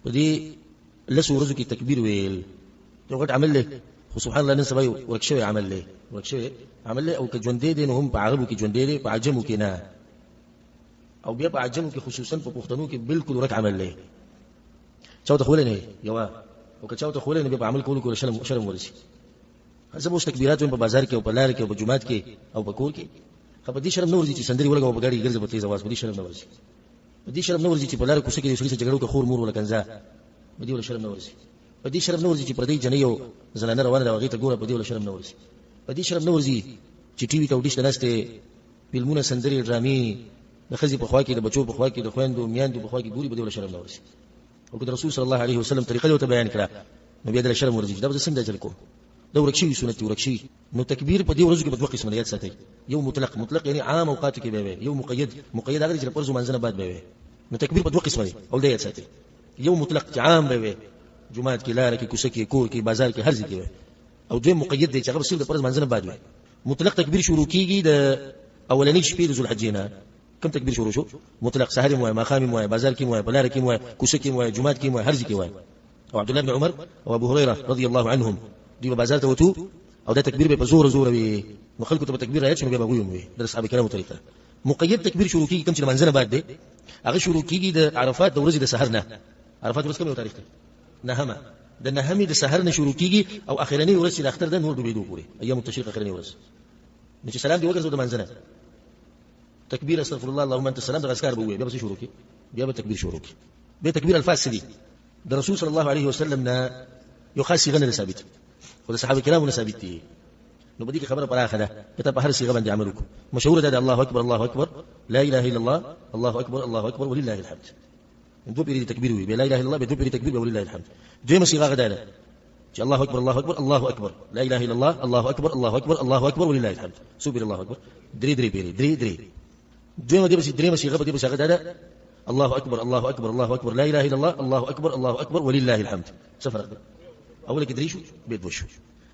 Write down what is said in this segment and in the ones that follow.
ودي لسه ورزق التكبير ويل وقت عمل له وسبحان الله ننسى باي وركشوي عمل له وركشوي عمل له او كجونديدين وهم بعربو كجونديدي بعجمو كنا او بيبقى عجمو خصوصا في بوختنو بالكل ورك عمل له شاو تخولني يوا وكشاو تخولني بيبقى عمل كل كل شرم ورسي هذا بوش تكبيرات وين ببازار کې او بلار کې او بجمعات کې او بکور کې خبدي شرم نور دي چې سندري ولګو په غاړي ګرځي په تیز आवाज بدي شرم نور دي بدي شرم نور دي چې بلار کوڅه کې سړي جګړو کې خور مور ولا کنزا بدي ولا شرم نور دي بدي شرم نور دي چې پردي جنيو زنانه روانه دا وغه ته ګوره بدي ولا شرم نور دي بدي شرم نور دي چې ټي وي ته وډیش نهسته فلمونه سندري ډرامي د خزي په خوا کې د بچو په خوا کې د خويندو میاندو په خوا کې ګوري بدي ولا شرم نور دي او د رسول صلی الله علیه وسلم طریقه ته بیان کړه نو بیا د شرم ور دي دا څنګه چل کو دا ورکشي سنت ورکشي نو تکبیر په دې ورځو کې په دوه قسمه یاد ساتي یو مطلق یعنی عام اوقات کې به یو مقید هغه چې پرځو منځنه بعد به نو تکبیر په دوه قسمه دی او دا یاد ساتي یو مطلق عام به جمعات کې لار کې کوڅه کې کور کې بازار کې هر ځای کې او دوی مقید دی چې هغه صرف د پرځ منځنه بعد وي مطلق تکبیر شروع کیږي د اولنی شپې د ذوالحجې کم تکبیر شروع شو مطلق سحر مو مقام مو بازار کې مو بلار کې مو کوڅه کې مو جمعات کې مو هر ځای کې وای او عبد الله بن عمر او ابو هريره رضی الله عنهم دی بازار ته وته او دا تکبیر به زور وي نو خلکو ته تکبیر راځي نو به بغویم وي در اصحاب کرامو طریقه مقید تکبیر شروع کیږي کوم چې منځنه بعد دی هغه شروع کیږي د عرفات د ورځې د سحر نه عرفات ورځ کوم یو تاریخ دی نهمه د نهمې د سحر نه شروع کیږي او اخرنی ورځ د اختر د نور ډوبېدو پورې ایام التشریق اخرنی ورځ نو چې سلام دی وګرځو د منځنه تکبیر استغفر الله اللهم انت السلام د اذکار به وي بیا به شروع کی بیا به تکبیر شروع کی به تکبیر الفاظ دي د رسول صلی الله علیه وسلم نه یو خاص غنه ثابت او صحابه کرامو ثابت دي نو بدی کی خبره پراخه ده ته په هر صيغه باندې عمل وکړو مشهور ده الله اکبر الله اکبر لا اله الا الله الله اکبر الله اکبر ولله الحمد دو پیری تکبیر وي لا اله الا الله دو پیری تکبیر ولله الحمد دوی صيغه غدا ده چې الله اکبر الله اکبر الله اکبر لا اله الا الله الله اکبر الله اکبر الله اکبر ولله الحمد سبحان الله اکبر دري پیری دري دوی دې دري صيغه به صيغه ده الله اكبر الله اكبر الله اكبر لا اله الا الله الله اكبر الله اكبر ولله الحمد سفر اول كده ريشو بيت وشو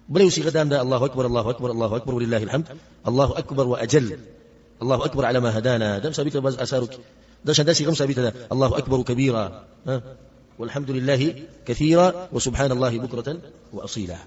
بلو صيغه ده الله اكبر الله اكبر الله اكبر ولله الحمد الله اكبر واجل الله اكبر على ما هدانا ده ثابت باز اثارك ده شان ده صيغه ثابته ده الله اكبر كبيرا والحمد لله كثيرا وسبحان الله بكره واصيلا